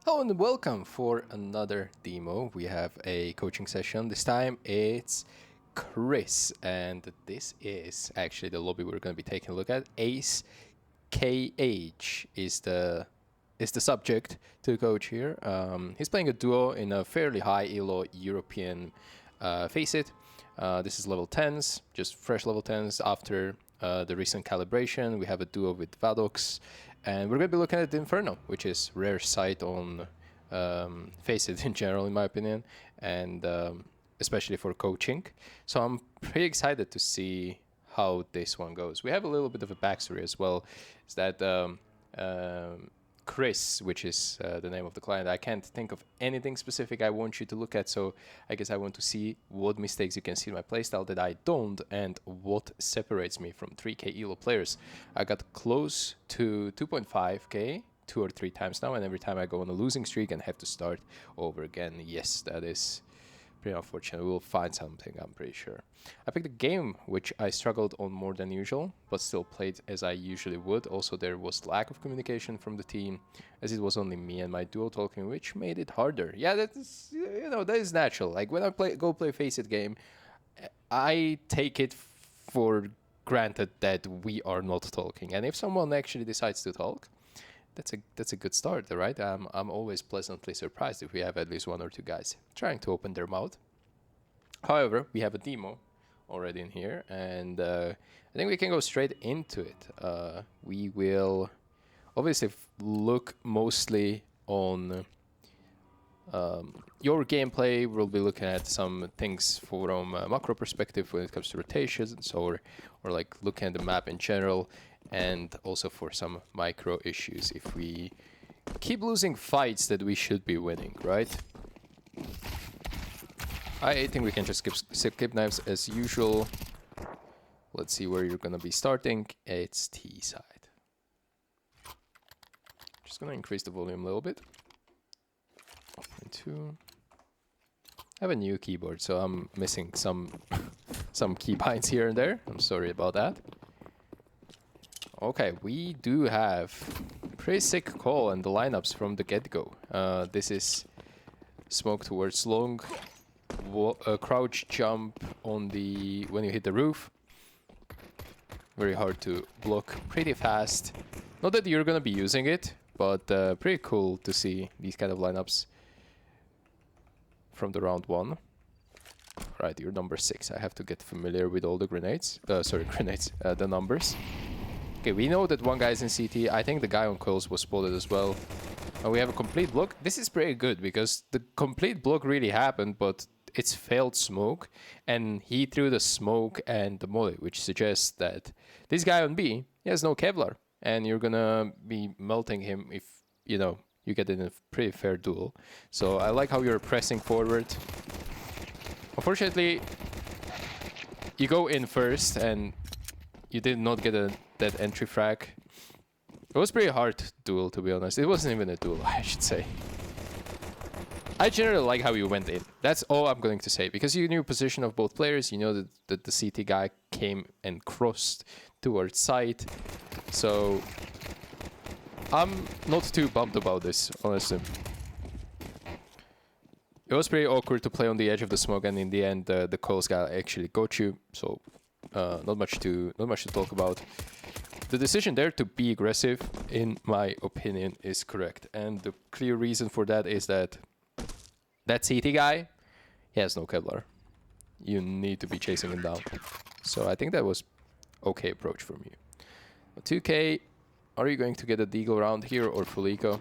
Hello and welcome for another demo. We have a coaching session. This time it's Chris, and this is actually the lobby we're going to be taking a look at. Ace KH is the subject to coach here. He's playing a duo in a fairly high ELO European face it. This is level 10s, just fresh level 10s after the recent calibration. We have a duo with Vadox, and we're going to be looking at the Inferno, which is rare sight on face it in general, in my opinion, and especially for coaching. So I'm pretty excited to see how this one goes. We have a little bit of a backstory as well. Is that Chris, which is the name of the client. I can't think of anything specific I want you to look at, so I guess I want to see what mistakes you can see in my playstyle that I don't, and what separates me from 3k ELO players. I got close to 2.5k 2 or 3 times now, and every time I go on a losing streak and have to start over again. Yes, that is pretty unfortunate. We'll find something, I'm pretty sure. I picked a game which I struggled on more than usual, but still played as I usually would. Also, there was lack of communication from the team, as it was only me and my duo talking, which made it harder. Yeah, that is, you know, that is natural. Like when I go play Face It game, I take it for granted that we are not talking. And if someone actually decides to talk, that's a good start, right? I'm always pleasantly surprised if we have at least 1 or 2 guys trying to open their mouth. However, we have a demo already in here, and I think we can go straight into it. We will obviously look mostly on your gameplay. We'll be looking at some things from a macro perspective when it comes to rotations, or like looking at the map in general, and also for some micro issues if we keep losing fights that we should be winning, right? I think we can just skip knives as usual. Let's see where you're gonna be starting. It's T side. Just gonna increase the volume a little bit. 2. I have a new keyboard, so I'm missing some keybinds here and there. I'm sorry about that. Okay, we do have pretty sick call and the lineups from the get-go. This is smoke towards long, crouch jump on the when you hit the roof. Very hard to block, pretty fast. Not that you're gonna be using it, but pretty cool to see these kind of lineups from the round 1. Right, you're number 6. I have to get familiar with all the grenades. The numbers. Okay, we know that one guy is in CT. I think the guy on coils was spotted as well. And we have a complete block. This is pretty good because the complete block really happened, but it's failed smoke. And he threw the smoke and the molly, which suggests that this guy on B, he has no Kevlar. And you're gonna be melting him if, you know, you get in a pretty fair duel. So I like how you're pressing forward. Unfortunately, you go in first and you did not get that entry frag. It was pretty hard duel, to be honest. It wasn't even a duel, I should say. I generally like how you went in. That's all I'm going to say. Because you knew position of both players. You know that the CT guy came and crossed towards side. So I'm not too bummed about this, honestly. It was pretty awkward to play on the edge of the smoke, and in the end, the coils guy actually got you. So not much to talk about. The decision there to be aggressive, in my opinion, is correct, and the clear reason for that is that CT guy, he has no Kevlar. You need to be chasing him down. So I think that was okay approach from you. 2k, are you going to get a deagle round here or full eco?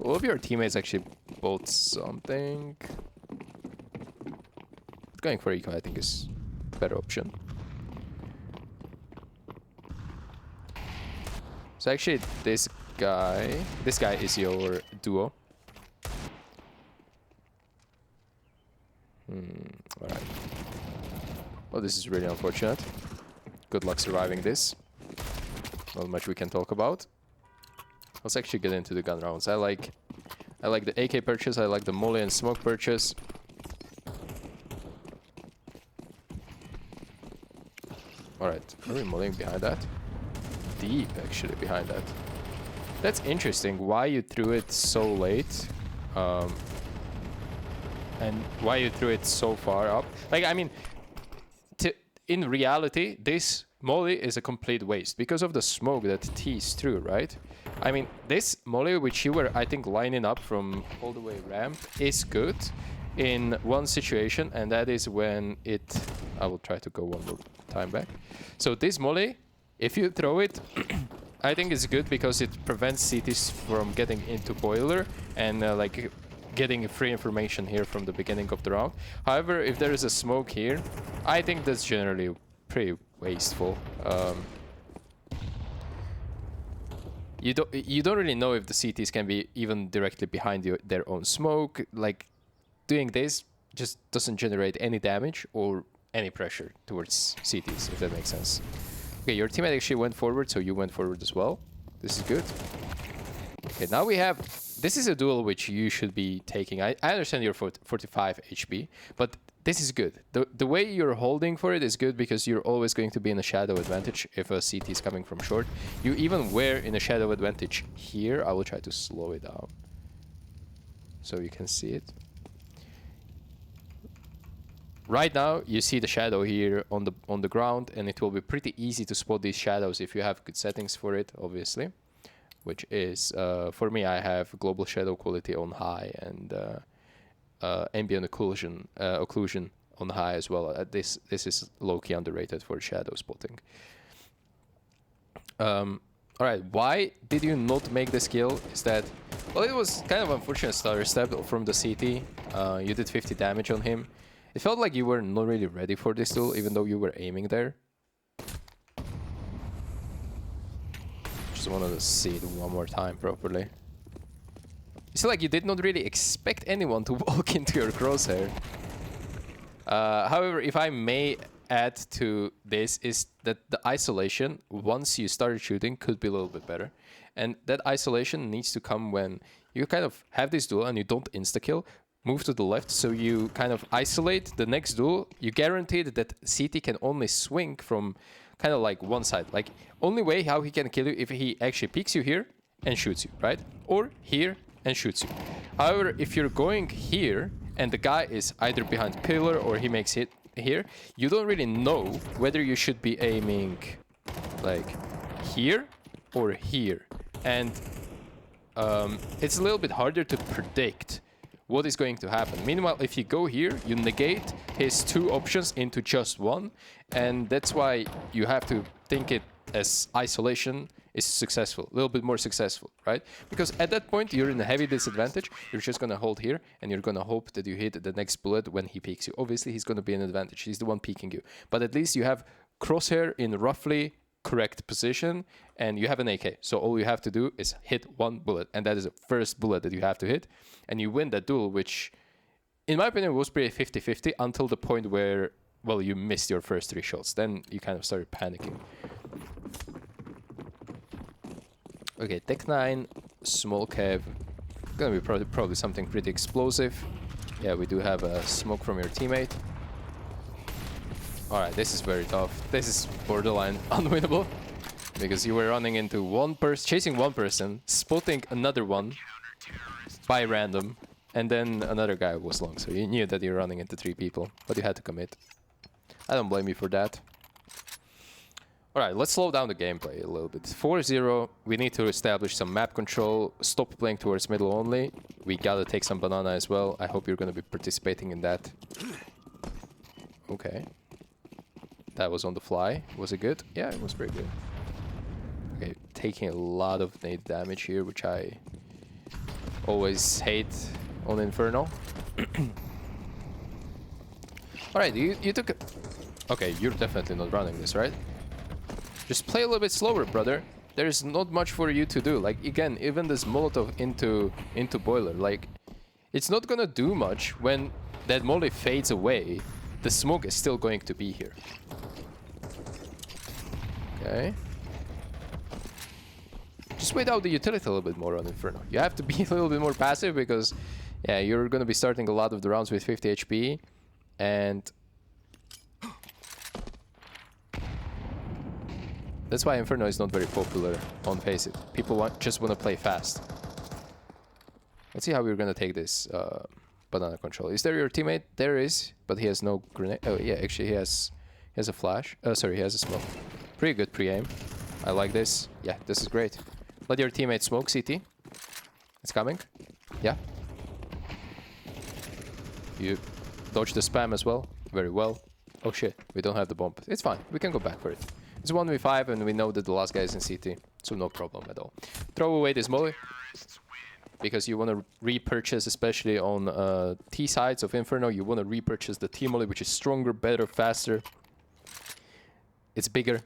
All of your teammates actually bought something. Going for eco, I think, is a better option. So actually, this guy is your duo. Alright. Well, this is really unfortunate. Good luck surviving this. Not much we can talk about. Let's actually get into the gun rounds. I like the AK purchase, I like the molly and smoke purchase. Alright, are we mollying behind that? Deep, actually, behind that. That's interesting. Why you threw it so late, and why you threw it so far up? Like, I mean, in reality, this molly is a complete waste because of the smoke that T's threw, right? I mean, this molly, which you were, I think, lining up from all the way ramp, is good in one situation, and that is when it... I will try to go one more time back. So this molly, if you throw it, I think it's good because it prevents CTs from getting into boiler and like getting free information here from the beginning of the round. However, if there is a smoke here, I think that's generally pretty wasteful. You don't really know if the CTs can be even directly behind their own smoke. Like, doing this just doesn't generate any damage or any pressure towards CTs, if that makes sense. Okay, your teammate actually went forward, so you went forward as well. This is good. Okay, now we have... This is a duel which you should be taking. I understand you're 45 HP, but this is good. The way you're holding for it is good because you're always going to be in a shadow advantage if a CT is coming from short. You even were in a shadow advantage here. I will try to slow it down so you can see it. Right now, you see the shadow here on the ground, and it will be pretty easy to spot these shadows if you have good settings for it, obviously. Which is, for me, I have global shadow quality on high and ambient occlusion on high as well. This is low-key underrated for shadow spotting. All right, why did you not make this kill? Is that, well, it was kind of unfortunate stutter step from the CT. You did 50 damage on him. It felt like you were not really ready for this duel, even though you were aiming there. Just wanted to see it one more time properly. It's like you did not really expect anyone to walk into your crosshair. However, if I may add to this, is that the isolation, once you started shooting, could be a little bit better. And that isolation needs to come when you kind of have this duel and you don't insta-kill. Move to the left, so you kind of isolate the next duel. You guarantee that CT can only swing from kind of like one side. Like, only way how he can kill you if he actually peeks you here and shoots you, right? Or here and shoots you. However, if you're going here and the guy is either behind pillar or he makes hit here, you don't really know whether you should be aiming like here or here. And it's a little bit harder to predict what is going to happen. Meanwhile, if you go here, you negate his two options into just one, and that's why you have to think it as isolation is successful, a little bit more successful, right? Because at that point, you're in a heavy disadvantage. You're just going to hold here, and you're going to hope that you hit the next bullet when he peeks you. Obviously, he's going to be an advantage. He's the one peeking you. But at least you have crosshair in roughly correct position, and you have an AK. So all you have to do is hit one bullet, and that is the first bullet that you have to hit, and you win that duel, which, in my opinion, was pretty 50-50 until the point where, well, you missed your first 3 shots. Then you kind of started panicking. Okay, Tech 9, small cab. Gonna be probably something pretty explosive. Yeah, we do have a smoke from your teammate. Alright, this is very tough. This is borderline unwinnable. Because you were running into one person, chasing one person, spotting another one by random, and then another guy was long. So you knew that you were running into 3 people, but you had to commit. I don't blame you for that. Alright, let's slow down the gameplay a little bit. 4-0, we need to establish some map control, stop playing towards middle only. We gotta take some banana as well. I hope you're gonna be participating in that. Okay. That was on the fly. Was it good? Yeah, it was pretty good. Okay, taking a lot of nade damage here, which I always hate on Inferno. Alright, you took a... Okay, you're definitely not running this, right? Just play a little bit slower, brother. There's not much for you to do. Like, again, even this Molotov into boiler, like, it's not gonna do much when that molly fades away. The smoke is still going to be here. Okay. Just wait out the utility a little bit more on Inferno. You have to be a little bit more passive because, yeah, you're going to be starting a lot of the rounds with 50 HP. And That's why Inferno is not very popular on Faceit. People just want to play fast. Let's see how we're gonna take this banana control. Is there your teammate? There is, but he has no grenade. Oh yeah, actually he has a flash. Sorry, he has a smoke. Pretty good pre-aim. I like this. Yeah, this is great. Let your teammate smoke CT. It's coming. Yeah. You dodge the spam as well. Very well. Oh shit, we don't have the bomb. It's fine. We can go back for it. It's 1v5 and we know that the last guy is in CT. So no problem at all. Throw away this molly. Because you want to repurchase, especially on T sides of Inferno, you want to repurchase the T molly, which is stronger, better, faster. It's bigger.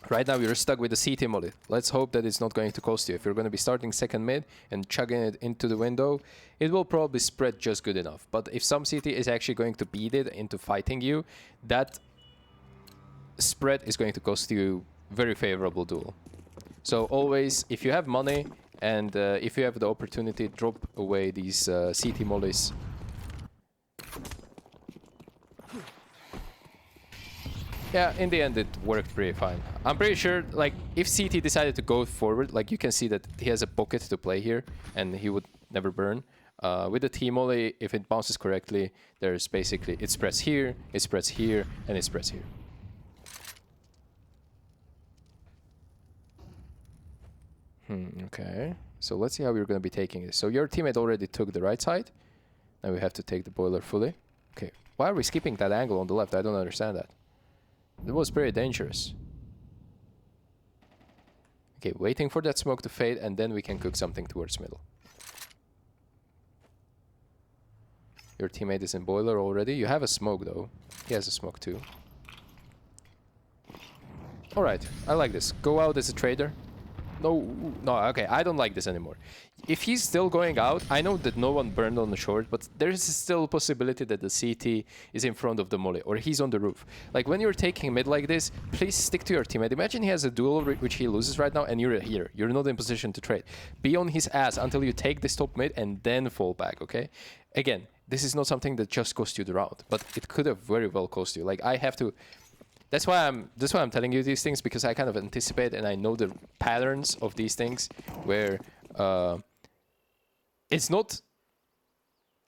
Right now you're stuck with the CT molly. Let's hope that it's not going to cost you. If you're going to be starting second mid and chugging it into the window, it will probably spread just good enough. But if some CT is actually going to beat it into fighting you, that spread is going to cost you very favorable duel. So always, if you have money and if you have the opportunity, drop away these CT mollies. Yeah, in the end it worked pretty fine. I'm pretty sure, like, if CT decided to go forward, like, you can see that he has a pocket to play here, and he would never burn. With the T-molly, if it bounces correctly, there's basically, it spreads here, it spreads here, and it spreads here. Okay, so let's see how we're going to be taking this. So your teammate already took the right side. Now we have to take the boiler fully. Okay, why are we skipping that angle on the left? I don't understand that. It was very dangerous. Okay, waiting for that smoke to fade, and then we can cook something towards middle. Your teammate is in boiler already. You have a smoke, though. He has a smoke, too. Alright, I like this. Go out as a trader. No, okay, I don't like this anymore. If he's still going out, I know that no one burned on the short, but there is still a possibility that the CT is in front of the molly, or he's on the roof. Like, when you're taking mid like this, please stick to your teammate. Imagine he has a duel which he loses right now, and you're here. You're not in position to trade. Be on his ass until you take this top mid, and then fall back, okay? Again, this is not something that just cost you the round, but it could have very well cost you. Like, I have to... That's why I'm telling you these things, because I kind of anticipate and I know the patterns of these things where it's not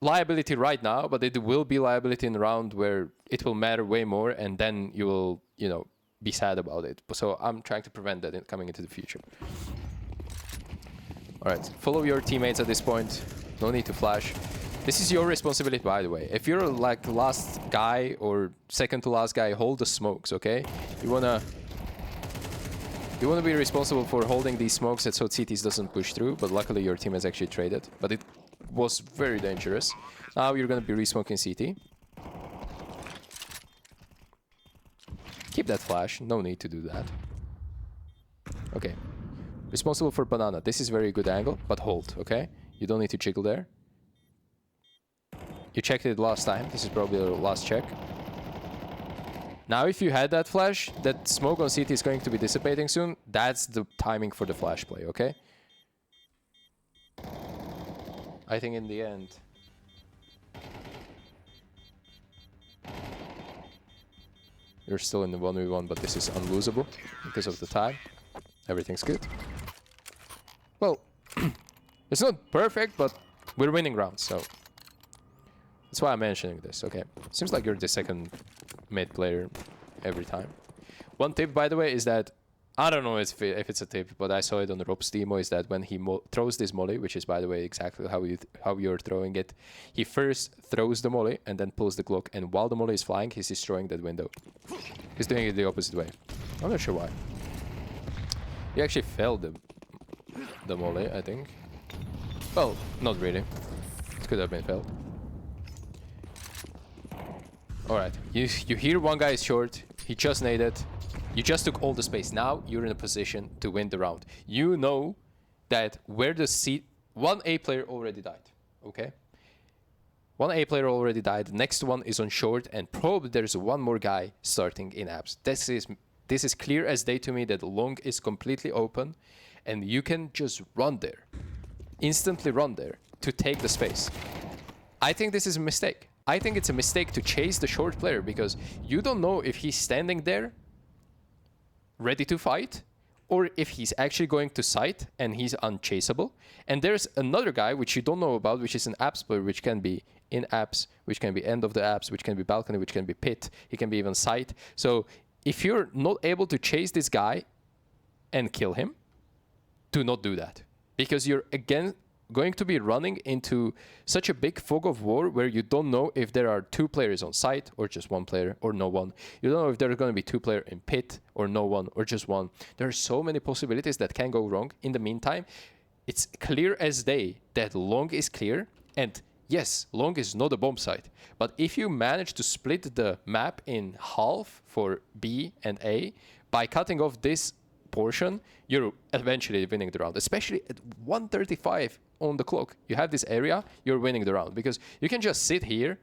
liability right now, but it will be liability in the round where it will matter way more, and then you will, you know, be sad about it. So I'm trying to prevent that coming into the future. All right, follow your teammates at this point. No need to flash. This is your responsibility, by the way. If you're like last guy or second to last guy, hold the smokes, okay? You wanna be responsible for holding these smokes so CTs doesn't push through, but luckily your team has actually traded. But it was very dangerous. Now you're gonna be resmoking CT. Keep that flash, no need to do that. Okay. Responsible for banana. This is very good angle, but hold, okay? You don't need to jiggle there. You checked it last time. This is probably the last check. Now, if you had that flash, that smoke on CT is going to be dissipating soon. That's the timing for the flash play, okay? I think in the end... You're still in the 1v1, but this is unlosable because of the time. Everything's good. Well, it's not perfect, but we're winning rounds, so... That's why I'm mentioning this, okay. Seems like you're the second mid player every time. One tip, by the way, is that... I don't know if it's a tip, but I saw it on the Rob's demo, is that when he throws this molly, which is, by the way, exactly how you're throwing it, he first throws the molly and then pulls the Glock, and while the molly is flying, he's destroying that window. He's doing it the opposite way. I'm not sure why. He actually failed the molly, I think. Well, not really. It could have been failed. Alright, you hear one guy is short, he just naded, you just took all the space. Now you're in a position to win the round. You know that where the one A player already died, okay? One A player already died, the next one is on short, and probably there's one more guy starting in abs. This is clear as day to me that long is completely open, and you can just run there. Instantly run there to take the space. I think this is a mistake. I think it's a mistake to chase the short player because you don't know if he's standing there ready to fight, or if he's actually going to site and he's unchaseable. And there's another guy which you don't know about, which is an apps player, which can be in apps, which can be end of the apps, which can be balcony, which can be pit. He can be even site. So if you're not able to chase this guy and kill him, do not do that. Because you're, again, going to be running into such a big fog of war where you don't know if there are 2 players on site or just 1 player or no one. You don't know if there are going to be 2 players in pit or no one or just 1. There are so many possibilities that can go wrong. In the meantime, it's clear as day that long is clear. And yes, long is not a bomb site. But if you manage to split the map in half for B and A by cutting off this portion, you're eventually winning the round. Especially at 1:35 on the clock, you have this area, you're winning the round, because you can just sit here,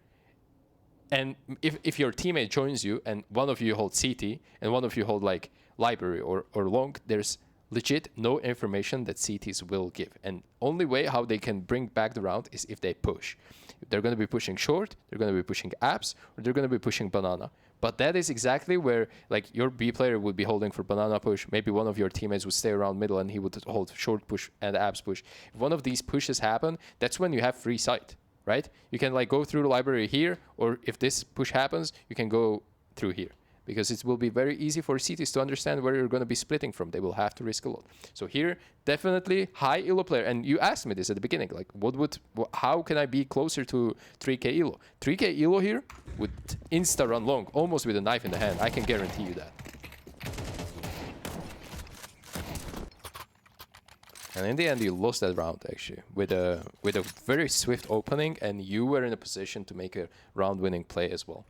and if your teammate joins you and one of you holds CT and one of you hold like library or long, there's legit no information that CTs will give. And only way how they can bring back the round is if they push. They're going to be pushing short, they're going to be pushing apps, or they're going to be pushing banana. But that is exactly where, like, your B player would be holding for banana push. Maybe one of your teammates would stay around middle and he would hold short push and apps push. If one of these pushes happen, that's when you have free sight, right? You can like go through the library here, or if this push happens, you can go through here. Because it will be very easy for CTs to understand where you're going to be splitting from. They will have to risk a lot. So here, definitely high ELO player. And you asked me this at the beginning, like, how can I be closer to 3k ELO? 3k ELO here would insta run long, almost with a knife in the hand. I can guarantee you that. And in the end, you lost that round actually with a very swift opening, and you were in a position to make a round-winning play as well.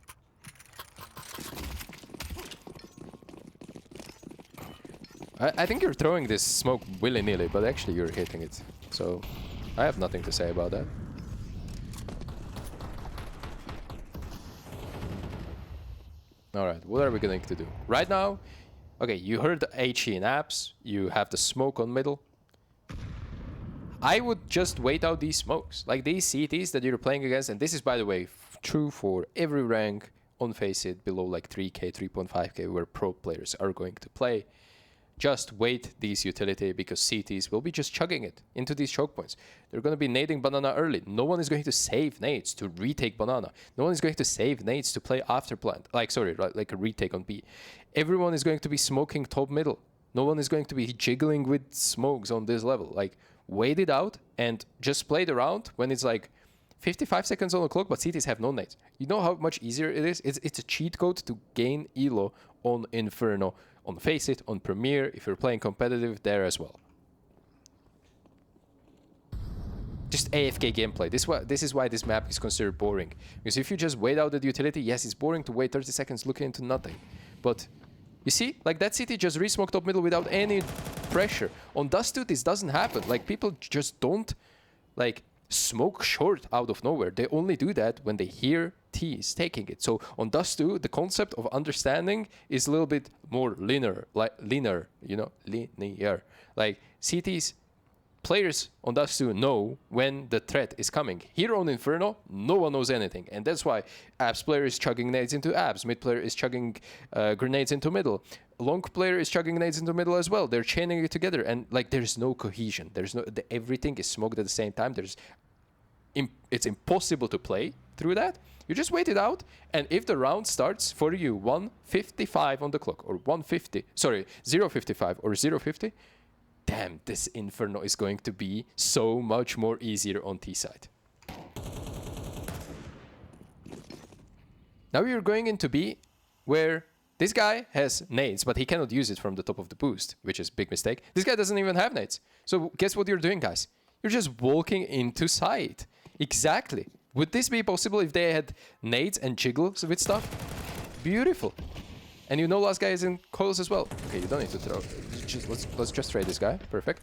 I think you're throwing this smoke willy-nilly, but actually you're hitting it. So I have nothing to say about that. Alright, what are we going to do? Right now, okay, you heard the HE in apps, you have the smoke on middle. I would just wait out these smokes. Like these CTs that you're playing against, and this is, by the way, true for every rank on Faceit below like 3k, 3.5k, where pro players are going to play. Just wait these utility, because CTs will be just chugging it into these choke points. They're going to be nading banana early. No one is going to save nades to retake banana. No one is going to save nades to play after plant. Like, sorry, like a retake on B. Everyone is going to be smoking top middle. No one is going to be jiggling with smokes on this level. Like, wait it out and just play the round when it's like 55 seconds on the clock, but CTs have no nades. You know how much easier it is? It's a cheat code to gain ELO on Inferno, on Faceit, on Premiere, if you're playing competitive there as well. Just AFK gameplay. This is why this map is considered boring. Because if you just wait out the utility, yes, it's boring to wait 30 seconds looking into nothing. But you see, like that CT just re-smoked top middle without any pressure. On Dust 2, this doesn't happen. Like, people just don't, like, smoke short out of nowhere. They only do that when they hear T is taking it. So on Dust 2, the concept of understanding is a little bit more linear, you know, linear. Like CTs, players on Dust 2 know when the threat is coming. Here on Inferno, no one knows anything. And that's why apps player is chugging nades into apps, mid player is chugging grenades into middle. Long player is chugging nades into middle as well. They're chaining it together, and like there's no cohesion. There's no everything is smoked at the same time. It's impossible to play through that. You just wait it out, and if the round starts for you 1:55 on the clock, or 0:55 or 0:50, damn, this Inferno is going to be so much more easier on T side. Now we're going into B, where this guy has nades, but he cannot use it from the top of the boost, which is a big mistake. This guy doesn't even have nades. So guess what you're doing, guys? You're just walking into site. Exactly. Would this be possible if they had nades and jiggles with stuff? Beautiful. And you know last guy is in coils as well. Okay, you don't need to throw. Let's just trade this guy. Perfect.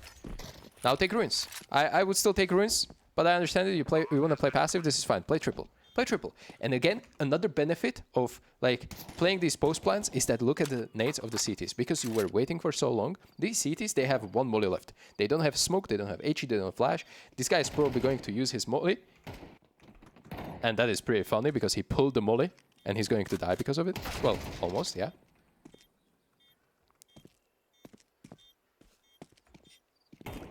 Now take ruins. I would still take ruins, but I understand that you want to play passive. This is fine. Play triple. Play triple. And again, another benefit of like playing these post plans is that look at the nades of the CTs. Because you were waiting for so long, these CTs, they have one molly left. They don't have smoke, they don't have HE, they don't have flash. This guy is probably going to use his molly. And that is pretty funny because he pulled the molly and he's going to die because of it. Well, almost, yeah.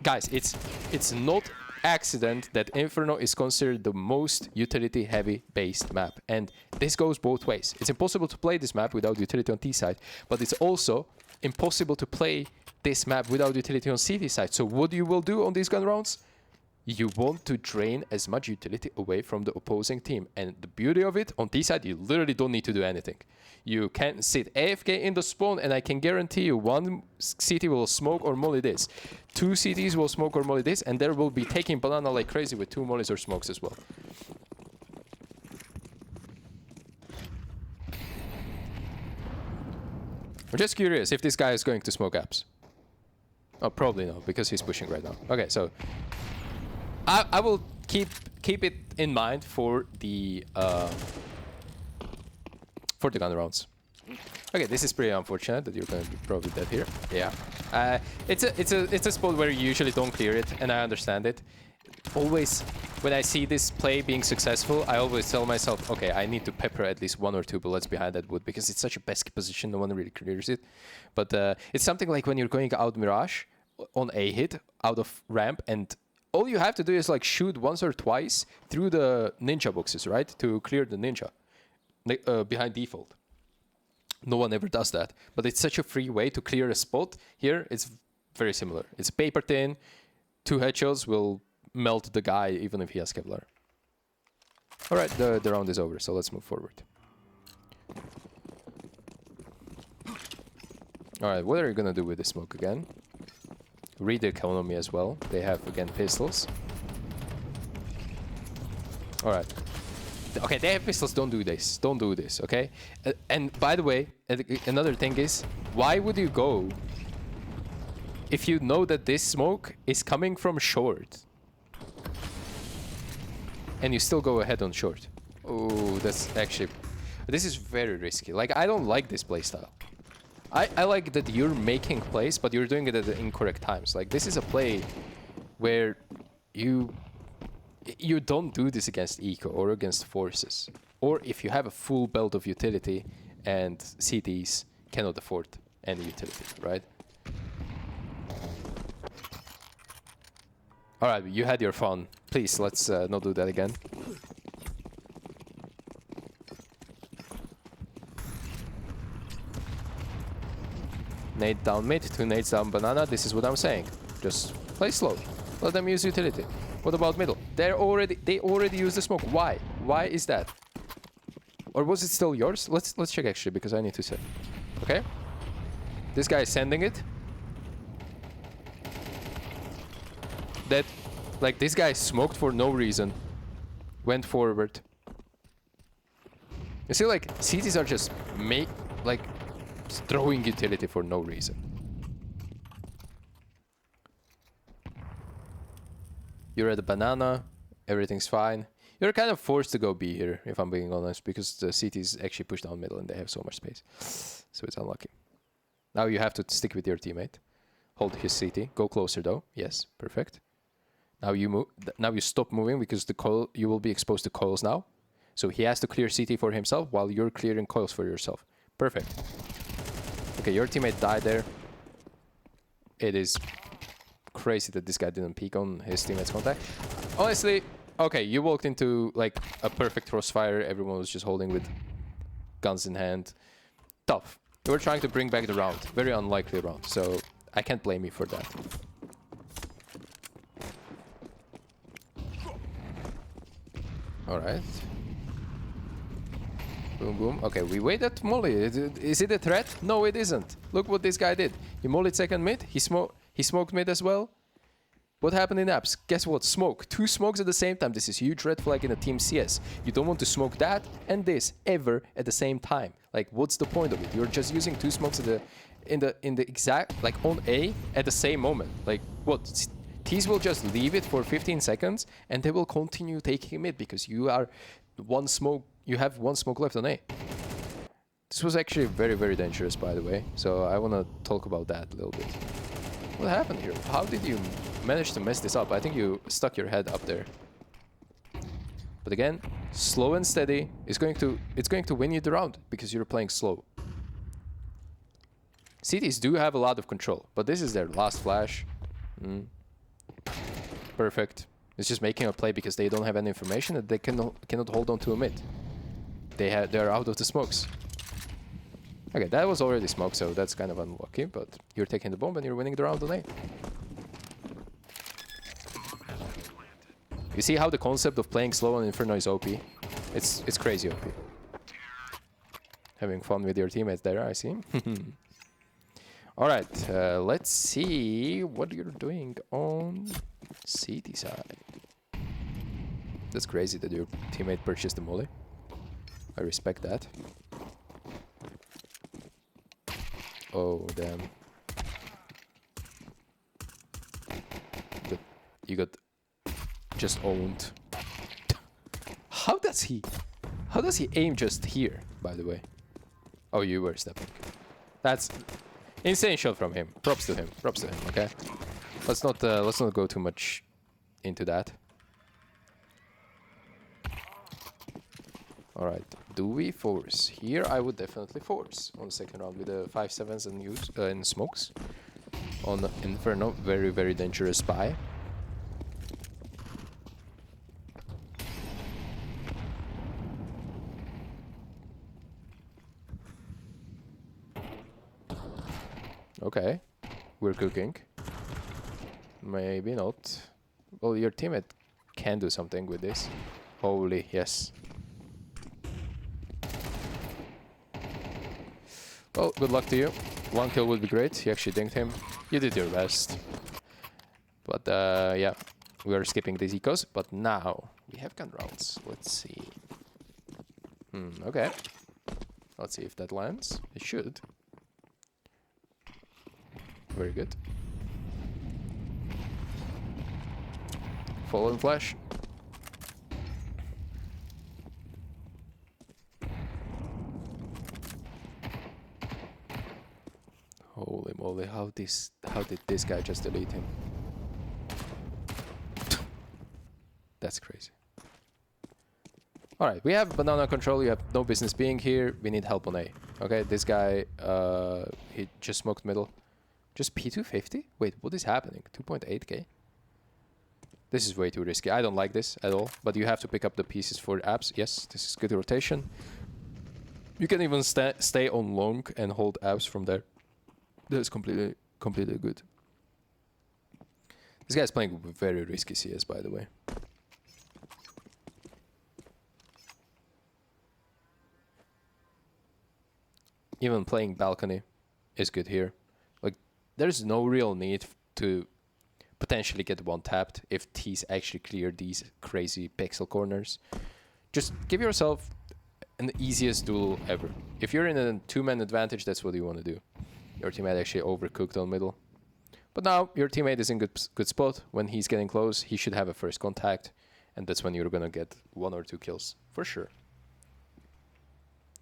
guys, it's not accident that Inferno is considered the most utility-heavy based map, and this goes both ways. It's impossible to play this map without utility on T side, but it's also impossible to play this map without utility on CT side. So what you will do on these gun rounds? You want to drain as much utility away from the opposing team. And the beauty of it, on T side, you literally don't need to do anything. You can sit AFK in the spawn, and I can guarantee you one CT will smoke or molly this. Two CTs will smoke or molly this, and there will be taking banana like crazy with two mollies or smokes as well. I'm just curious if this guy is going to smoke apps. Oh, probably no, because he's pushing right now. Okay, so I will keep it in mind for the gun rounds. Okay, this is pretty unfortunate that you're going to be probably dead here. Yeah, it's a spot where you usually don't clear it, and I understand it. Always, when I see this play being successful, I always tell myself, okay, I need to pepper at least 1 or 2 bullets behind that wood because it's such a pesky position, no one really clears it. But it's something like when you're going out Mirage on a hit out of ramp, and all you have to do is like shoot once or twice through the ninja boxes, right? To clear the ninja behind default. No one ever does that, but it's such a free way to clear a spot. Here, it's very similar. It's paper thin, 2 headshots will melt the guy even if he has Kevlar. All right, the round is over, so let's move forward. All right, what are you gonna do with the smoke again? Read the economy as well. They have, again, pistols. All right. Okay, they have pistols. Don't do this. Don't do this, okay? And by the way, another thing is, why would you go if you know that this smoke is coming from short? And you still go ahead on short. Oh, that's actually... This is very risky. Like, I don't like this playstyle. I like that you're making plays, but you're doing it at the incorrect times. Like, this is a play where you don't do this against eco or against forces. Or if you have a full belt of utility and CTs cannot afford any utility, right? Alright, you had your fun. Please, let's not do that again. Nade down mid, 2 nades down banana. This is what I'm saying. Just play slow. Let them use utility. What about middle? They already used the smoke. Why? Why is that? Or was it still yours? Let's check actually, because I need to say. Okay. This guy is sending it. That, like, this guy smoked for no reason. Went forward. You see, like, CTs are just throwing utility for no reason. You're at the banana, everything's fine. You're kind of forced to go B here, if I'm being honest, because the CTs actually push down middle and they have so much space. So it's unlucky. Now you have to stick with your teammate. Hold his CT. Go closer though. Yes, perfect. Now you move. Now you stop moving because the coil, you will be exposed to coils now. So he has to clear CT for himself while you're clearing coils for yourself. Perfect. Okay, your teammate died there. It is crazy that this guy didn't peek on his teammate's contact. Honestly, okay, you walked into like a perfect crossfire. Everyone was just holding with guns in hand. Tough. You were trying to bring back the round. Very unlikely round. So I can't blame you for that. All right. Boom, boom. Okay, we wait at molly. Is it a threat? No, it isn't. Look what this guy did. He mollied second mid. He smoked mid as well. What happened in apps? Guess what? Smoke. 2 smokes at the same time. This is huge red flag in a team CS. You don't want to smoke that and this ever at the same time. Like, what's the point of it? You're just using 2 smokes at in the exact, like, on A at the same moment. Like, what? T's will just leave it for 15 seconds and they will continue taking mid because you are one smoke. You have 1 smoke left on A. This was actually very, very dangerous, by the way. So I want to talk about that a little bit. What happened here? How did you manage to mess this up? I think you stuck your head up there. But again, slow and steady is going to win you the round because you're playing slow. CTs do have a lot of control, but this is their last flash. Perfect. It's just making a play because they don't have any information that they cannot hold on to a mid. They're out of the smokes. Okay, that was already smoke, so that's kind of unlucky, but you're taking the bomb and you're winning the round on A. You see how the concept of playing slow on Inferno is OP? It's crazy OP. Having fun with your teammates there, I see. Alright, let's see what you're doing on CT side. That's crazy that your teammate purchased the molly. I respect that. Oh, damn. You got just owned. How does he aim just here, by the way? Oh, you were stepping. That's insane shot from him. Props to him. Props to him, okay? Let's not go too much into that. Alright, do we force? Here I would definitely force on the second round with the 5-7s and use and smokes. On Inferno, very, very dangerous spy. Okay, we're cooking. Maybe not. Well, your teammate can do something with this. Holy, yes. Well, good luck to you. One kill would be great. You actually dinked him. You did your best. But yeah, we are skipping these ecos. But now we have gun rounds. Let's see. Okay. Let's see if that lands. It should. Very good. Fallen flash. Holy moly, how did this guy just delete him? That's crazy. Alright, we have banana control, you have no business being here, we need help on A. Okay, this guy, he just smoked middle. Just P250? Wait, what is happening? 2.8k? This is way too risky. I don't like this at all, but you have to pick up the pieces for abs. Yes, this is good rotation. You can even stay on long and hold abs from there. That's completely good. This guy's playing very risky CS, by the way. Even playing balcony is good here. Like, there's no real need to potentially get one tapped if T's actually clear these crazy pixel corners. Just give yourself an easiest duel ever. If you're in a two-man advantage, that's what you want to do. Your teammate actually overcooked on middle. But now your teammate is in good spot. When he's getting close, he should have a first contact. And that's when you're going to get 1 or 2 kills. For sure.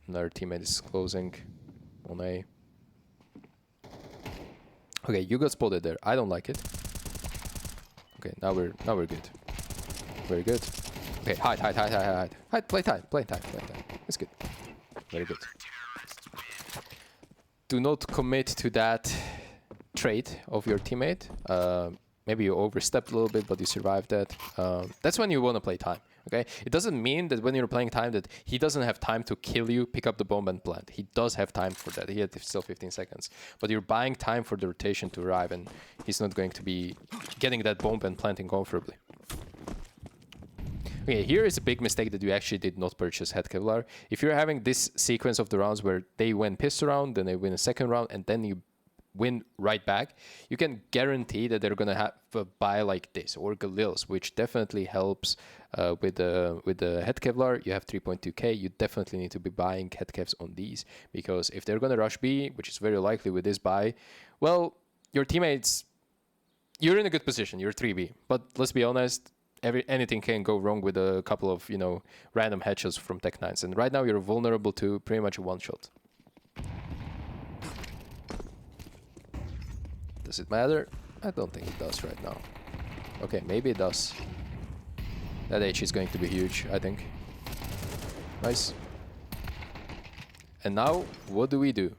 Another teammate is closing on A. Okay, you got spotted there. I don't like it. Okay, now we're good. Very good. Okay, hide. Hide, play time. It's good. Very good. Do not commit to that trait of your teammate. Maybe you overstepped a little bit, but you survived that. That's when you want to play time, okay? It doesn't mean that when you're playing time that he doesn't have time to kill you, pick up the bomb and plant. He does have time for that. He had still 15 seconds. But you're buying time for the rotation to arrive, and he's not going to be getting that bomb and planting comfortably. Okay, here is a big mistake that you actually did not purchase Head Kevlar. If you're having this sequence of the rounds where they win pissed round, then they win a second round, and then you win right back, you can guarantee that they're gonna have a buy like this or Galils, which definitely helps with the Head Kevlar. You have 3.2k. You definitely need to be buying Head Kevs on these, because if they're gonna rush B, which is very likely with this buy, well, your teammates, you're in a good position. You're 3B, but let's be honest. Anything can go wrong with a couple of, random headshots from Tech9s. And right now you're vulnerable to pretty much a one-shot. Does it matter? I don't think it does right now. Okay, maybe it does. That H is going to be huge, I think. Nice. And now, what do?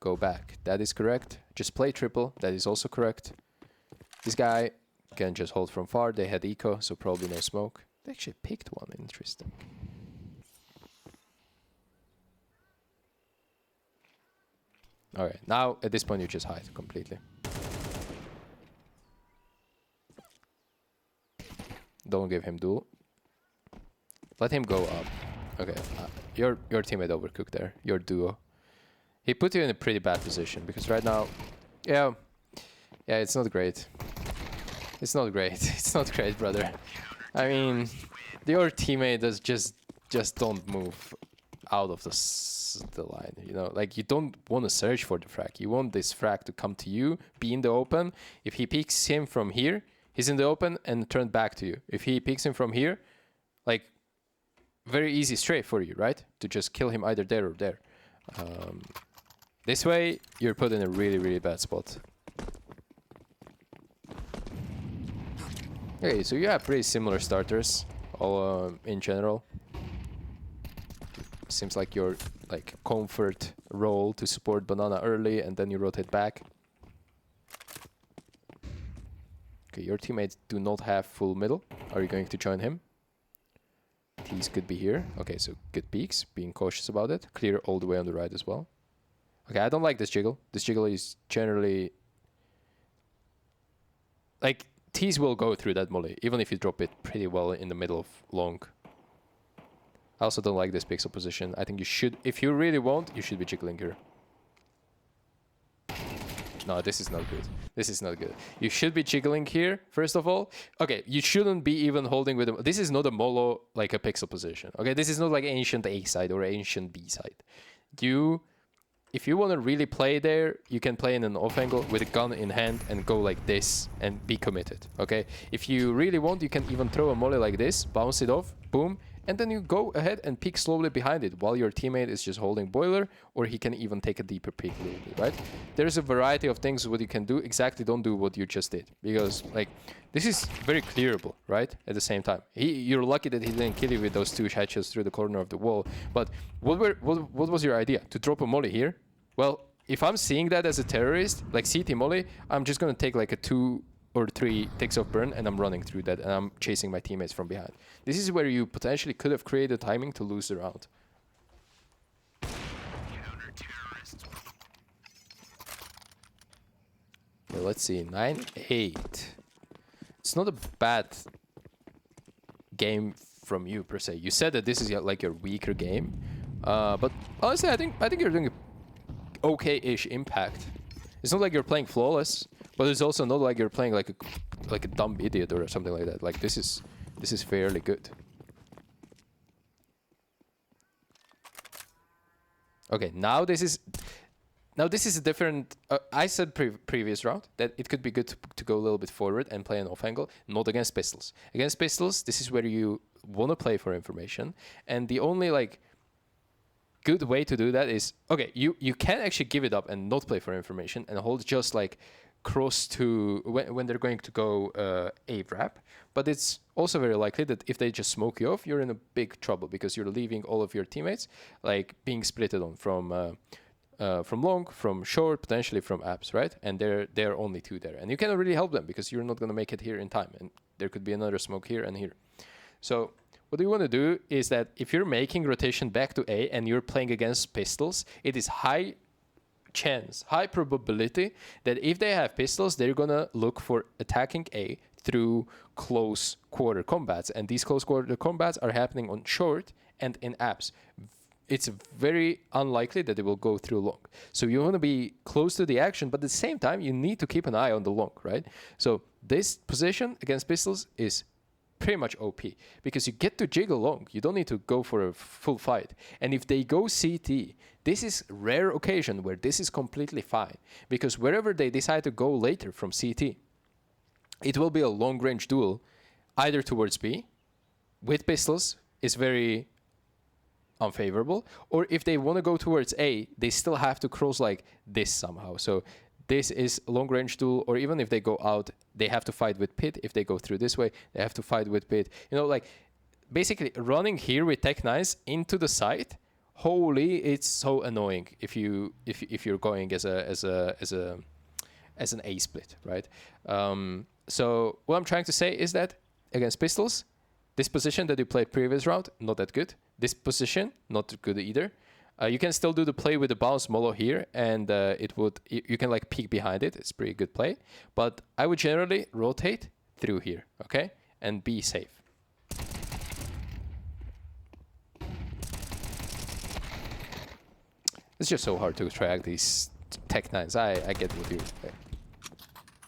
Go back. That is correct. Just play triple. That is also correct. This guy Can just hold from far. They had eco, so probably no smoke. They actually picked one. Interesting. Alright, now at this point you just hide completely. Don't give him duel. Let him go up. Okay, your teammate overcooked there. Your duo. He put you in a pretty bad position because right now, yeah, it's not great. It's not great. It's not great, brother. I mean, your teammate does just don't move out of the line. You know, like you don't want to search for the frag. You want this frag to come to you, be in the open. If he picks him from here, he's in the open and turn back to you. If he picks him from here, like very easy strafe for you, right? To just kill him either there or there. This way, you're put in a really, really bad spot. Okay, so you have pretty similar starters, all in general. Seems like your comfort role to support banana early, and then you rotate back. Okay, your teammates do not have full middle. Are you going to join him? These could be here. Okay, so good peeks, being cautious about it. Clear all the way on the right as well. Okay, I don't like this jiggle. This jiggle is generally... like, T's will go through that molly, even if you drop it pretty well in the middle of long. I also don't like this pixel position. I think you should, if you really want, you should be jiggling here. No, this is not good. This is not good. You should be jiggling here, first of all. Okay, you shouldn't be even holding with them. This is not a molo, like a pixel position. Okay, this is not like ancient A side or ancient B side. If you want to really play there, you can play in an off angle with a gun in hand and go like this and be committed, okay? If you really want, you can even throw a molly like this, bounce it off, boom, and then you go ahead and peek slowly behind it while your teammate is just holding boiler, or he can even take a deeper peek a little bit, right? There's a variety of things what you can do. Exactly, don't do what you just did, because like this is very clearable, right? At the same time, you're lucky that he didn't kill you with those two headshots through the corner of the wall. But what was your idea? To drop a molly here? Well, if I'm seeing that as a terrorist, like CT molly, I'm just gonna take like a 2 or 3 ticks of burn and I'm running through that and I'm chasing my teammates from behind. This is where you potentially could have created timing to lose the round. Okay, let's see, 9-8. It's not a bad game from you per se. You said that this is like your weaker game, but honestly, I think you're doing a okay-ish impact. It's not like you're playing flawless, but it's also not like you're playing like a dumb idiot or something like that. Like this is fairly good. Okay, now this is a different. I said previous round that it could be good to go a little bit forward and play an off angle, not against pistols. Against pistols, this is where you want to play for information, and the only like good way to do that is, okay, you can actually give it up and not play for information and hold just like cross to when they're going to go A wrap, but it's also very likely that if they just smoke you off, you're in a big trouble because you're leaving all of your teammates like being splitted on from long, from short, potentially from apps, right? And there are only 2 there, and you cannot really help them because you're not going to make it here in time, and there could be another smoke here and here. So what you want to do is that if you're making rotation back to A and you're playing against pistols, it is high probability that if they have pistols, they're going to look for attacking A through close quarter combats. And these close quarter combats are happening on short and in apps. It's very unlikely that they will go through long. So you want to be close to the action, but at the same time, you need to keep an eye on the long, right? So this position against pistols is pretty much OP because you get to jiggle long. You don't need to go for a full fight. And if they go CT, this is rare occasion where this is completely fine, because wherever they decide to go later from CT, it will be a long range duel either towards B with pistols is very unfavorable, or if they want to go towards A, they still have to cross like this somehow. So this is a long range duel, or even if they go out, they have to fight with pit. If they go through this way, they have to fight with pit. You know, like basically running here with Tech 9s into the site. Holy, it's so annoying if you're going as an A split, right? So what I'm trying to say is that against pistols, this position that you played previous round, not that good. This position, not good either. You can still do the play with the bounce molo here, and you can like peek behind it. It's pretty good play. But I would generally rotate through here, okay? And be safe. It's just so hard to track these Tech 9s. I get what you...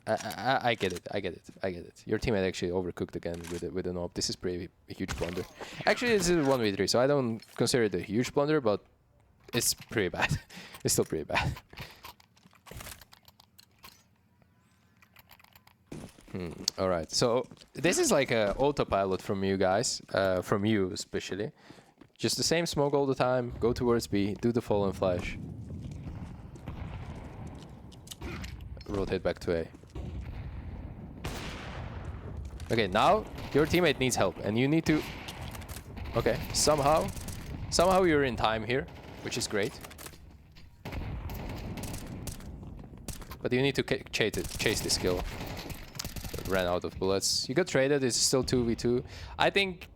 I get it. I get it. Your teammate actually overcooked again with an AWP. This is pretty a huge blunder. Actually, this is a 1v3, so I don't consider it a huge blunder, but it's pretty bad. It's still pretty bad. All right. So this is like a autopilot from you guys, from you especially. Just the same smoke all the time. Go towards B. Do the fallen flash. Rotate back to A. Okay, now your teammate needs help, and you need to... Okay, somehow you're in time here, which is great. But you need to chase this kill. Ran out of bullets. You got traded, it's still 2v2. I think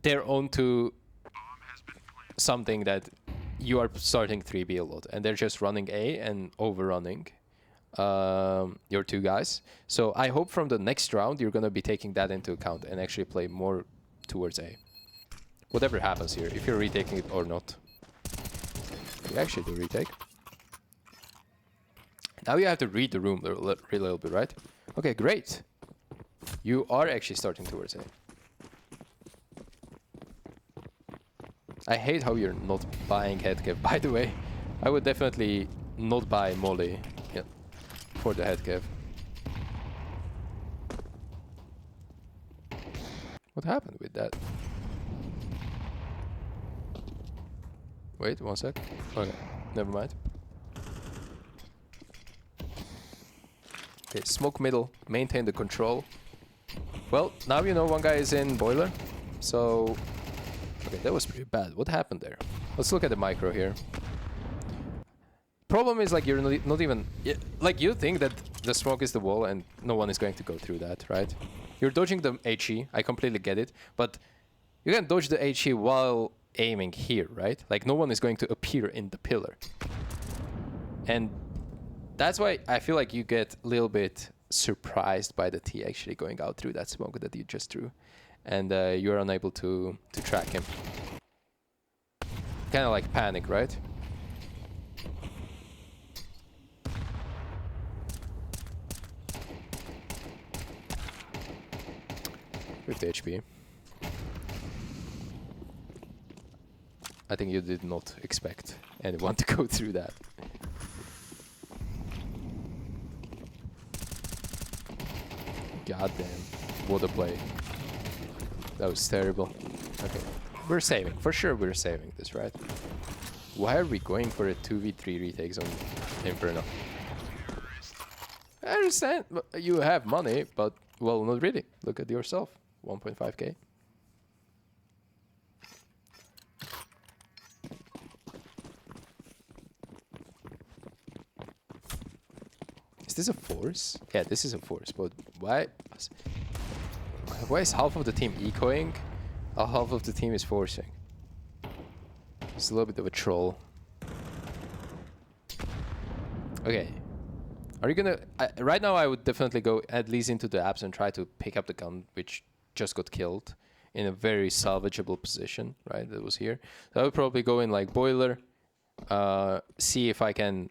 they're onto something that you are starting 3B a lot, and they're just running A and overrunning your two guys. So I hope from the next round you're gonna be taking that into account and actually play more towards A. Whatever happens here, if you're retaking it or not. You actually do retake. Now you have to read the room a little bit, right? Okay, great. You are actually starting towards A. I hate how you're not buying headcav, by the way. I would definitely not buy Molly for the headcav. What happened with that? Wait, 1 sec. Okay, never mind. Okay, smoke middle, maintain the control. Well, now you know one guy is in boiler, so... Okay, that was pretty bad. What happened there? Let's look at the micro here. Problem is, like, you're not even... Like, you think that the smoke is the wall and no one is going to go through that, right? You're dodging the HE, I completely get it, but you can dodge the HE while aiming here, right? Like, no one is going to appear in the pillar. And that's why I feel like you get a little bit surprised by the T actually going out through that smoke that you just threw. And you're unable to track him. Kind of like panic, right? With the HP. I think you did not expect anyone to go through that. God damn, what a play. That was terrible. Okay, we're saving. For sure we're saving this, right? Why are we going for a 2v3 retakes on Inferno? I understand, you have money, but, well, not really. Look at yourself, 1.5k. Is this a force? Yeah, this is a force, but why is half of the team ecoing? Half of the team is forcing. It's a little bit of a troll. Okay. Are you gonna... right now I would definitely go at least into the apps and try to pick up the gun, which just got killed in a very salvageable position, right? That was here. So I would probably go in like boiler, see if I can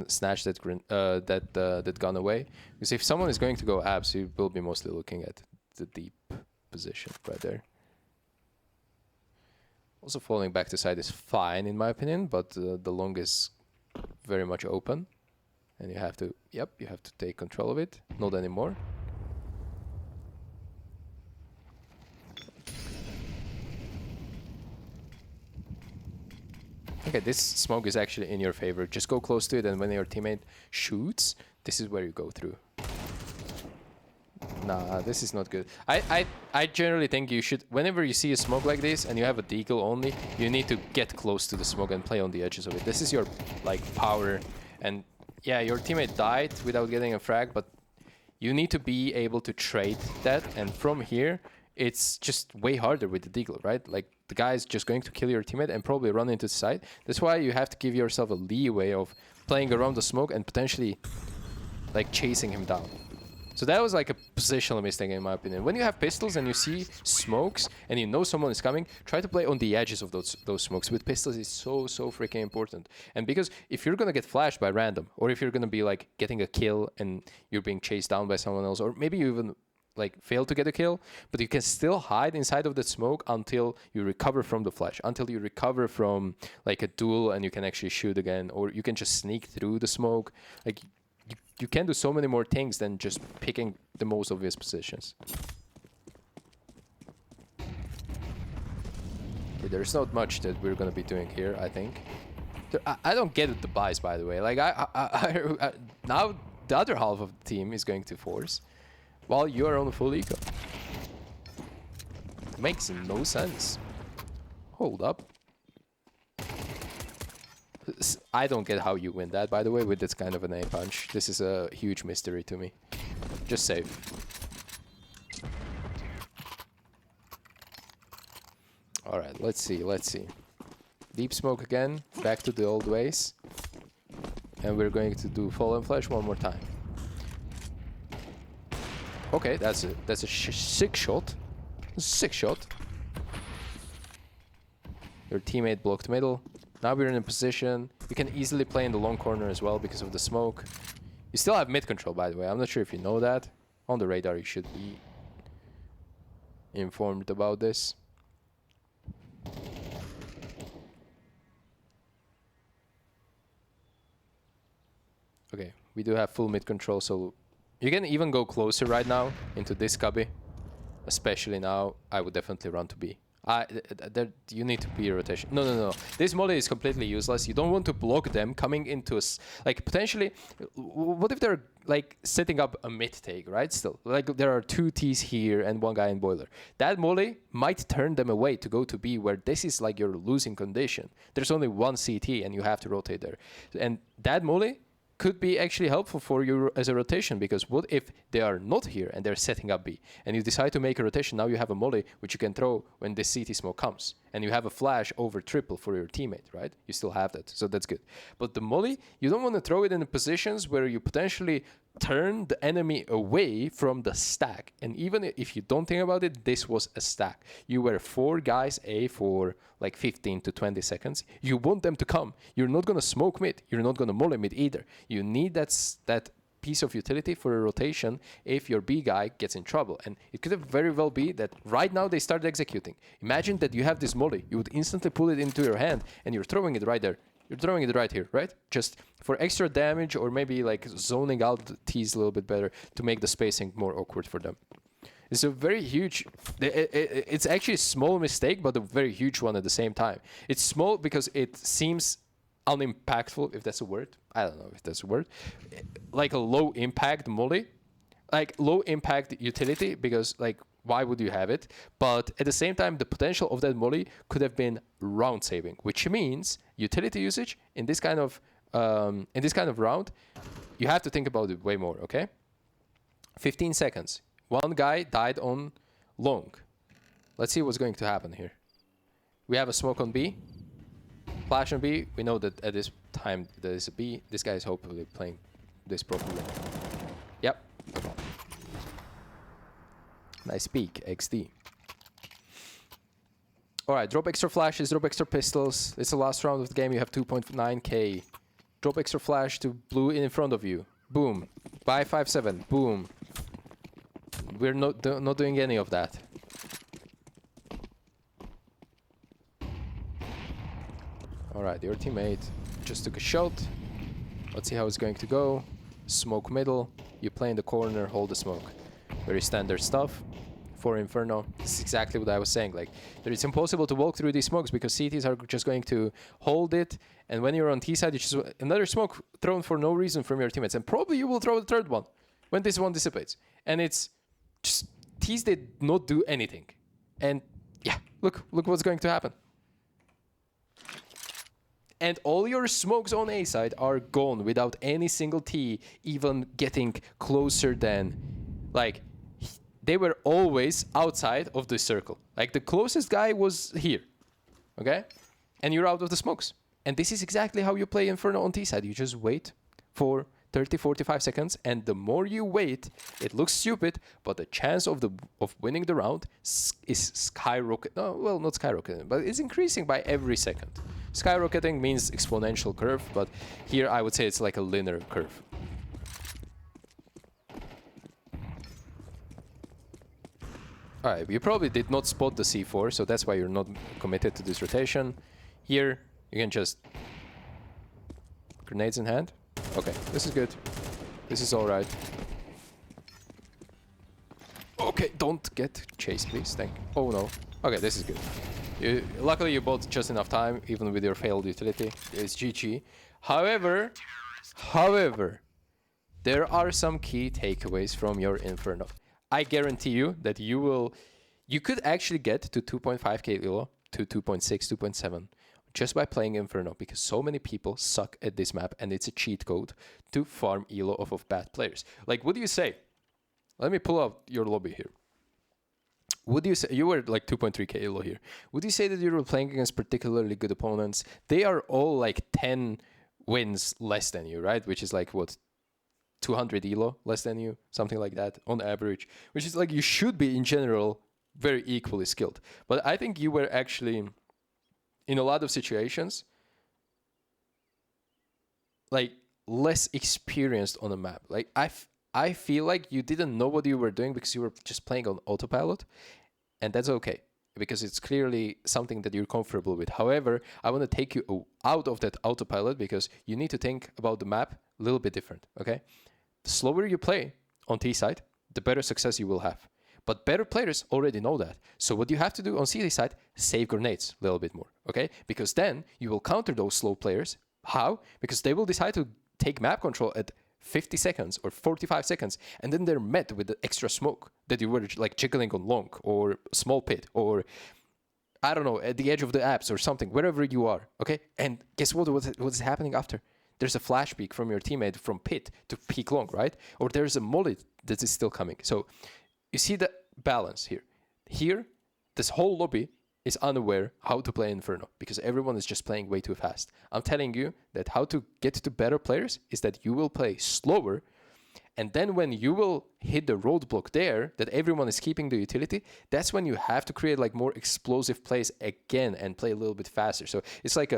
snatch that that gun away. Because if someone is going to go apps, you will be mostly looking at the deep position right there. Also, falling back to side is fine in my opinion, but the long is very much open, and you have to take control of it. Not anymore. Okay, this smoke is actually in your favor. Just go close to it, and when your teammate shoots, this is where you go through. Nah, this is not good. I generally think you should, whenever you see a smoke like this and you have a deagle only, you need to get close to the smoke and play on the edges of it. This is your like power, and yeah, your teammate died without getting a frag, but you need to be able to trade that, and from here, it's just way harder with the deagle, right? Like, the guy's just going to kill your teammate and probably run into the side. That's why you have to give yourself a leeway of playing around the smoke and potentially, like, chasing him down. So that was like a positional mistake in my opinion. When you have pistols and you see smokes and you know someone is coming, try to play on the edges of those smokes. With pistols, it's so freaking important. And because if you're gonna get flashed by random, or if you're gonna be like getting a kill and you're being chased down by someone else, or maybe you even like fail to get a kill, but you can still hide inside of the smoke until you recover from the flash, until you recover from like a duel and you can actually shoot again, or you can just sneak through the smoke. Like, you can do so many more things than just picking the most obvious positions. Okay, there's not much that we're gonna be doing here, I think. I don't get the buys, by the way. Like, now the other half of the team is going to force, while you are on full eco. Makes no sense. Hold up. I don't get how you win that, by the way, with this kind of an A punch. This is a huge mystery to me. Just save. Alright, let's see. Deep smoke again, back to the old ways. And we're going to do Fallen Flash one more time. Okay, that's a sick shot. Sick shot. Your teammate blocked middle. Now we're in a position. You can easily play in the long corner as well because of the smoke. You still have mid control, by the way. I'm not sure if you know that. On the radar, you should be informed about this. Okay, we do have full mid control, so you can even go closer right now into this cubby. Especially now, I would definitely run to B. You need to be a rotation. No. This molly is completely useless. You don't want to block them coming into us. Like, potentially, what if they're, like, setting up a mid take, right? Still, like, there are 2 Ts here and 1 guy in boiler. That molly might turn them away to go to B, where this is, like, your losing condition. There's only 1 CT, and you have to rotate there. And that molly could be actually helpful for you as a rotation, because what if they are not here and they're setting up B and you decide to make a rotation? Now you have a molly which you can throw when the CT smoke comes, and you have a flash over triple for your teammate, right? You still have that, so that's good. But the molly, you don't want to throw it in positions where you potentially turn the enemy away from the stack. And even if you don't think about it, this was a stack. You were 4 guys A for like 15 to 20 seconds. You want them to come. You're not going to smoke mid. You're not going to molly mid either. You need that piece of utility for a rotation if your B guy gets in trouble. And it could have very well be that right now they started executing. Imagine that you have this molly. You would instantly pull it into your hand and you're throwing it right there. You're throwing it right here, right? Just for extra damage, or maybe like zoning out the T's a little bit better to make the spacing more awkward for them. It's a very huge... It's actually a small mistake, but a very huge one at the same time. It's small because it seems unimpactful, if that's a word. I don't know if that's a word. Like a low impact molly. Like low impact utility, because like, why would you have it? But at the same time, the potential of that molly could have been round saving, which means utility usage in this kind of round, you have to think about it way more, okay? 15 seconds. 1 guy died on long. Let's see what's going to happen here. We have a smoke on B. Flash on B. We know that at this time there is a B. This guy is hopefully playing this properly. Yep. Nice peek, XD. Alright, drop extra flashes, drop extra pistols. It's the last round of the game. You have 2.9k. Drop extra flash to blue in front of you. Boom. Buy 5-7. Boom. We're not doing any of that. Alright, your teammate just took a shot. Let's see how it's going to go. Smoke middle. You play in the corner, hold the smoke. Very standard stuff for Inferno. This is exactly what I was saying. Like, it's impossible to walk through these smokes because CTs are just going to hold it. And when you're on T side, it's just another smoke thrown for no reason from your teammates. And probably you will throw the 3rd one when this one dissipates. And it's just T's did not do anything. And yeah, look what's going to happen. And all your smokes on A side are gone without any single T even getting closer than, like, they were always outside of the circle. Like, the closest guy was here, okay? And you're out of the smokes. And this is exactly how you play Inferno on T side. You just wait for 30, 45 seconds, and the more you wait, it looks stupid, but the chance of winning the round is skyrocket. No, well, not skyrocketing, but it's increasing by every second. Skyrocketing means exponential curve, but here I would say it's like a linear curve. Alright, you probably did not spot the C4, so that's why you're not committed to this rotation. Here, you can just... Grenades in hand. Okay, this is good. This is alright. Okay, don't get chased, please. Thank you. Oh no. Okay, this is good. Luckily, you bought just enough time, even with your failed utility. It's GG. However, there are some key takeaways from your Inferno. I guarantee you that you could actually get to 2.5k ELO, to 2.6, 2.7, just by playing Inferno, because so many people suck at this map, and it's a cheat code to farm ELO off of bad players. Like, what do you say? Let me pull out your lobby here. Would you say you were like 2.3k ELO here? Would you say that you were playing against particularly good opponents? They are all like 10 wins less than you, right? Which is like what, 200 ELO less than you, something like that on average. Which is like, you should be in general very equally skilled. But I think you were actually, in a lot of situations, like less experienced on the map. Like I feel like you didn't know what you were doing because you were just playing on autopilot, and that's okay because it's clearly something that you're comfortable with. However, I want to take you out of that autopilot because you need to think about the map a little bit different, okay? The slower you play on T side, the better success you will have. But better players already know that. So what you have to do on CD side, save grenades a little bit more, okay? Because then you will counter those slow players. How? Because they will decide to take map control at 50 seconds or 45 seconds, and then they're met with the extra smoke that you were like jiggling on long or small pit or, I don't know, at the edge of the apps or something, wherever you are, okay? And guess what's happening after? There's a flash peek from your teammate from pit to peek long, right? Or there's a molly that is still coming. So you see the balance here. Here, this whole lobby is unaware how to play Inferno because everyone is just playing way too fast. I'm telling you that how to get to better players is that you will play slower, and then when you will hit the roadblock there, that everyone is keeping the utility, that's when you have to create like more explosive plays again and play a little bit faster. So it's like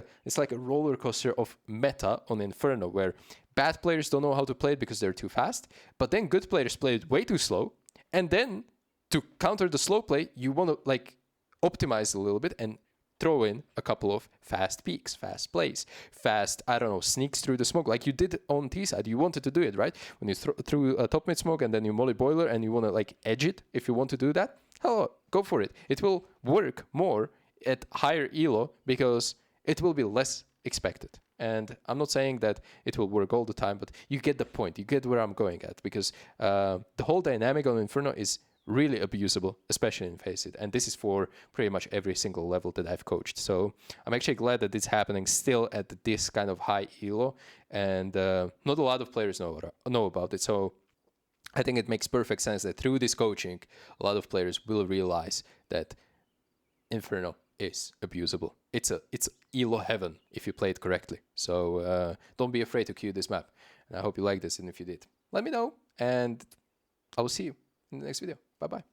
a roller coaster of meta on Inferno where bad players don't know how to play it because they're too fast, but then good players play it way too slow, and then to counter the slow play, you want to like optimize a little bit and throw in a couple of fast peaks, fast plays, fast, I don't know, sneaks through the smoke like you did on T side. You wanted to do it, right? When you threw a top mid smoke and then you molly boiler and you want to like edge it, if you want to do that, hello, go for it. It will work more at higher ELO because it will be less expected. And I'm not saying that it will work all the time, but you get the point. You get where I'm going at because the whole dynamic on Inferno is really abusable, especially in Faceit. And this is for pretty much every single level that I've coached. So I'm actually glad that it's happening still at this kind of high ELO. And not a lot of players know about it. So I think it makes perfect sense that through this coaching, a lot of players will realize that Inferno is abusable. It's ELO heaven if you play it correctly. So don't be afraid to queue this map. And I hope you like this. And if you did, let me know. And I will see you in the next video. Bye-bye.